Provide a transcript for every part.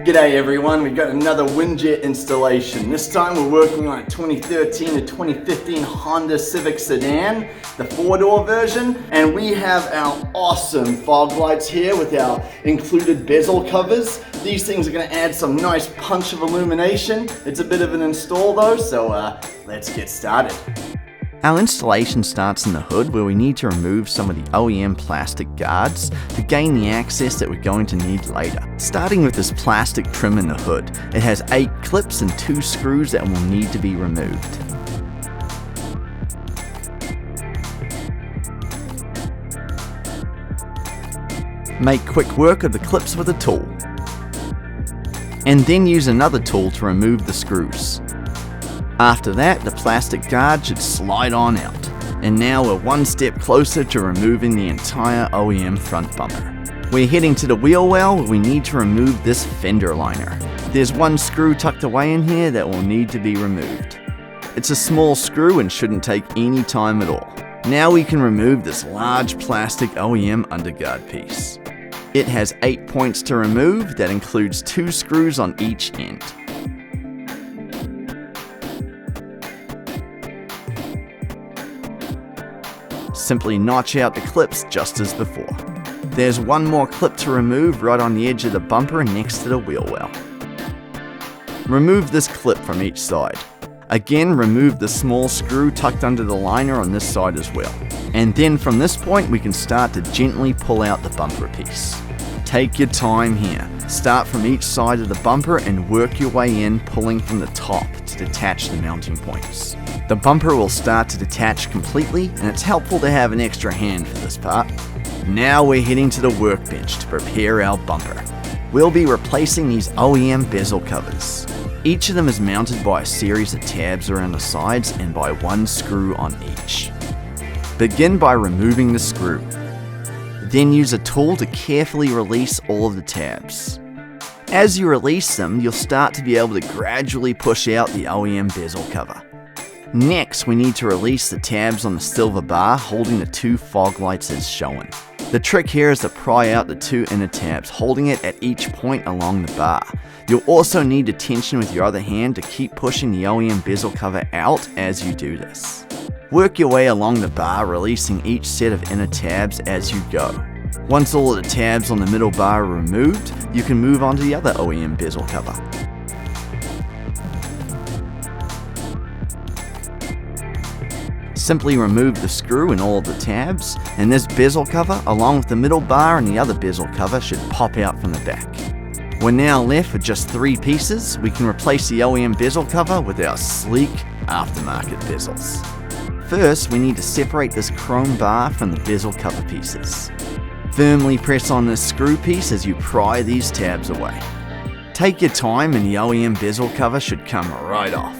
G'day everyone, we've got another Winjet installation. This time we're working on a 2013 to 2015 Honda Civic Sedan, the 4-door version, and we have our awesome fog lights here with our included bezel covers. These things are going to add some nice punch of illumination. It's a bit of an install though, so let's get started. Our installation starts in the hood, where we need to remove some of the OEM plastic guards to gain the access that we're going to need later. Starting with this plastic trim in the hood, it has 8 clips and 2 screws that will need to be removed. Make quick work of the clips with a tool, and then use another tool to remove the screws. After that, the plastic guard should slide on out, and now we're one step closer to removing the entire OEM front bumper. We're heading to the wheel well, where we need to remove this fender liner. There's one screw tucked away in here that will need to be removed. It's a small screw and shouldn't take any time at all. Now we can remove this large plastic OEM underguard piece. It has 8 points to remove that includes 2 screws on each end. Simply notch out the clips just as before. There's one more clip to remove right on the edge of the bumper next to the wheel well. Remove this clip from each side. Again, remove the small screw tucked under the liner on this side as well. And then from this point we can start to gently pull out the bumper piece. Take your time here. Start from each side of the bumper and work your way in, pulling from the top to detach the mounting points. The bumper will start to detach completely, and it's helpful to have an extra hand for this part. Now we're heading to the workbench to prepare our bumper. We'll be replacing these OEM bezel covers. Each of them is mounted by a series of tabs around the sides and by one screw on each. Begin by removing the screw. Then use a tool to carefully release all of the tabs. As you release them, you'll start to be able to gradually push out the OEM bezel cover. Next, we need to release the tabs on the silver bar holding the 2 fog lights as shown. The trick here is to pry out the 2 inner tabs, holding it at each point along the bar. You'll also need to tension with your other hand to keep pushing the OEM bezel cover out as you do this. Work your way along the bar, releasing each set of inner tabs as you go. Once all of the tabs on the middle bar are removed, you can move on to the other OEM bezel cover. Simply remove the screw and all of the tabs, and this bezel cover, along with the middle bar and the other bezel cover, should pop out from the back. We're now left with just 3 pieces. We can replace the OEM bezel cover with our sleek aftermarket bezels. First, we need to separate this chrome bar from the bezel cover pieces. Firmly press on this screw piece as you pry these tabs away. Take your time and the OEM bezel cover should come right off.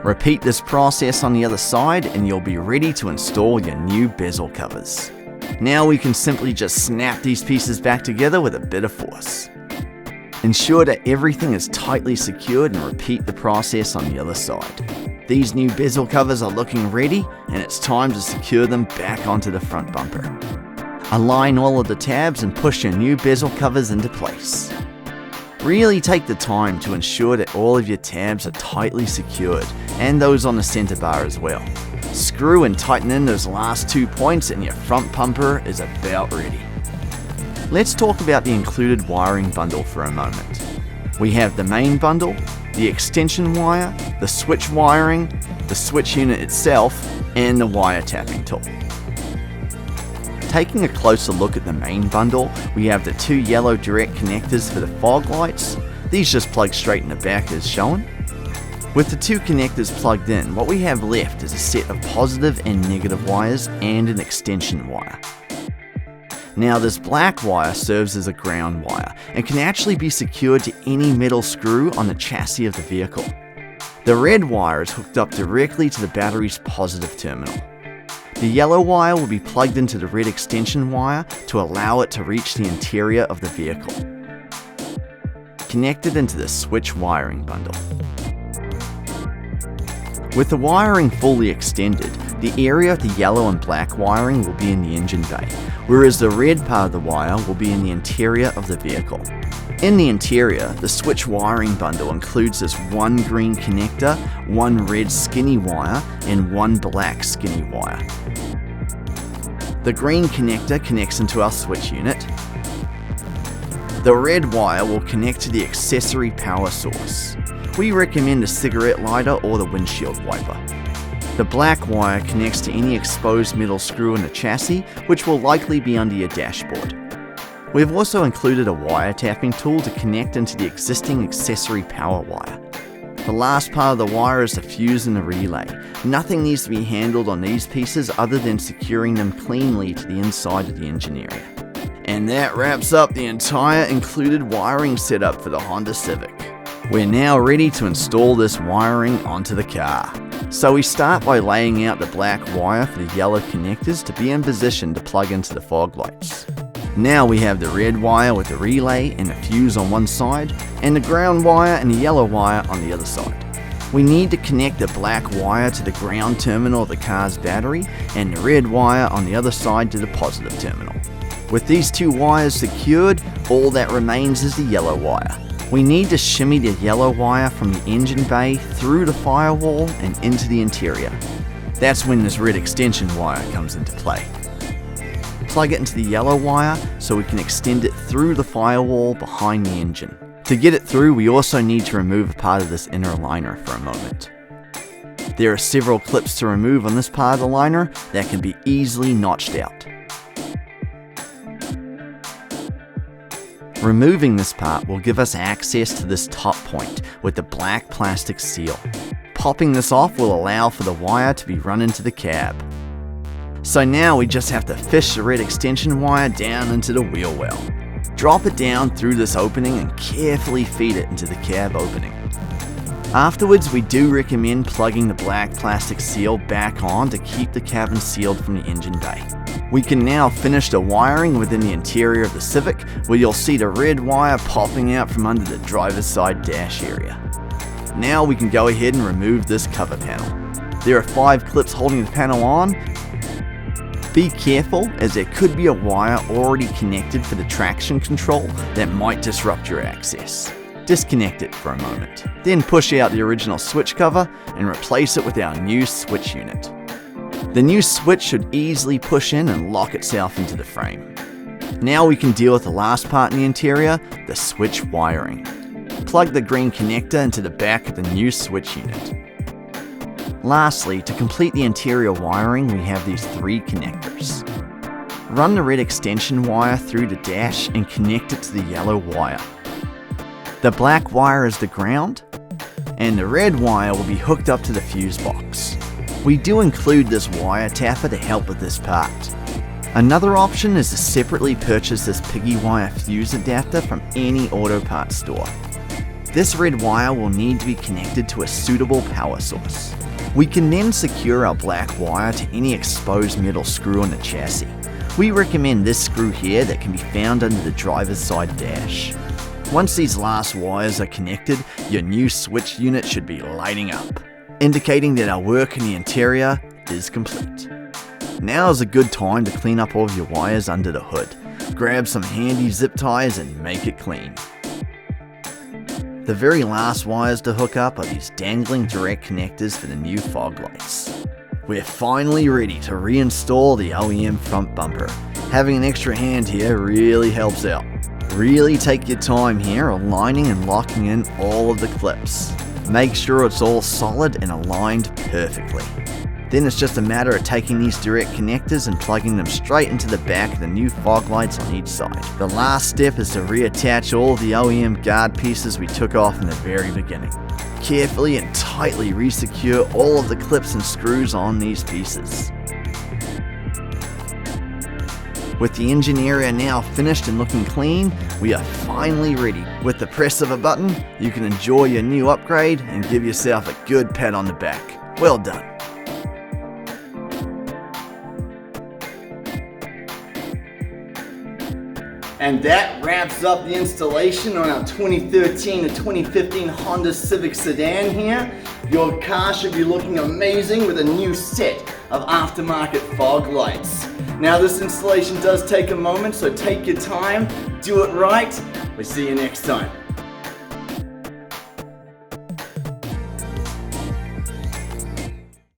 Repeat this process on the other side and you'll be ready to install your new bezel covers. Now we can simply just snap these pieces back together with a bit of force. Ensure that everything is tightly secured and repeat the process on the other side. These new bezel covers are looking ready and it's time to secure them back onto the front bumper. Align all of the tabs and push your new bezel covers into place. Really take the time to ensure that all of your tabs are tightly secured, and those on the center bar as well. Screw and tighten in those last 2 points and your front bumper is about ready. Let's talk about the included wiring bundle for a moment. We have the main bundle, the extension wire, the switch wiring, the switch unit itself, and the wire tapping tool. Taking a closer look at the main bundle, we have the 2 yellow direct connectors for the fog lights. These just plug straight in the back as shown. With the 2 connectors plugged in, what we have left is a set of positive and negative wires and an extension wire. Now this black wire serves as a ground wire and can actually be secured to any metal screw on the chassis of the vehicle. The red wire is hooked up directly to the battery's positive terminal. The yellow wire will be plugged into the red extension wire to allow it to reach the interior of the vehicle. Connected into the switch wiring bundle. With the wiring fully extended, the area of the yellow and black wiring will be in the engine bay, whereas the red part of the wire will be in the interior of the vehicle. In the interior, the switch wiring bundle includes this one green connector, one red skinny wire, and one black skinny wire. The green connector connects into our switch unit. The red wire will connect to the accessory power source. We recommend a cigarette lighter or the windshield wiper. The black wire connects to any exposed metal screw in the chassis, which will likely be under your dashboard. We've also included a wire tapping tool to connect into the existing accessory power wire. The last part of the wire is the fuse and the relay. Nothing needs to be handled on these pieces other than securing them cleanly to the inside of the engine area. And that wraps up the entire included wiring setup for the Honda Civic. We're now ready to install this wiring onto the car. So we start by laying out the black wire for the yellow connectors to be in position to plug into the fog lights. Now we have the red wire with the relay and the fuse on one side, and the ground wire and the yellow wire on the other side. We need to connect the black wire to the ground terminal of the car's battery, and the red wire on the other side to the positive terminal. With these two wires secured, all that remains is the yellow wire. We need to shimmy the yellow wire from the engine bay through the firewall and into the interior. That's when this red extension wire comes into play. Plug it into the yellow wire so we can extend it through the firewall behind the engine. To get it through, we also need to remove a part of this inner liner for a moment. There are several clips to remove on this part of the liner that can be easily notched out. Removing this part will give us access to this top point with the black plastic seal. Popping this off will allow for the wire to be run into the cab. So now we just have to fish the red extension wire down into the wheel well. Drop it down through this opening and carefully feed it into the cab opening. Afterwards, we do recommend plugging the black plastic seal back on to keep the cabin sealed from the engine bay. We can now finish the wiring within the interior of the Civic, where you'll see the red wire popping out from under the driver's side dash area. Now we can go ahead and remove this cover panel. There are 5 clips holding the panel on. Be careful, as there could be a wire already connected for the traction control that might disrupt your access. Disconnect it for a moment, then push out the original switch cover and replace it with our new switch unit. The new switch should easily push in and lock itself into the frame. Now we can deal with the last part in the interior, the switch wiring. Plug the green connector into the back of the new switch unit. Lastly, to complete the interior wiring, we have these 3 connectors. Run the red extension wire through the dash and connect it to the yellow wire. The black wire is the ground, and the red wire will be hooked up to the fuse box. We do include this wire tapper to help with this part. Another option is to separately purchase this piggy wire fuse adapter from any auto parts store. This red wire will need to be connected to a suitable power source. We can then secure our black wire to any exposed metal screw on the chassis. We recommend this screw here that can be found under the driver's side dash. Once these last wires are connected, your new switch unit should be lighting up, indicating that our work in the interior is complete. Now is a good time to clean up all of your wires under the hood. Grab some handy zip ties and make it clean. The very last wires to hook up are these dangling direct connectors for the new fog lights. We're finally ready to reinstall the OEM front bumper. Having an extra hand here really helps out. Really take your time here aligning and locking in all of the clips. Make sure it's all solid and aligned perfectly. Then it's just a matter of taking these direct connectors and plugging them straight into the back of the new fog lights on each side. The last step is to reattach all of the OEM guard pieces we took off in the very beginning. Carefully and tightly resecure all of the clips and screws on these pieces. With the engine area now finished and looking clean, we are finally ready. With the press of a button, you can enjoy your new upgrade and give yourself a good pat on the back. Well done. And that wraps up the installation on our 2013 to 2015 Honda Civic Sedan here. Your car should be looking amazing with a new set of aftermarket fog lights. Now this installation does take a moment, so take your time, do it right, We'll see you next time.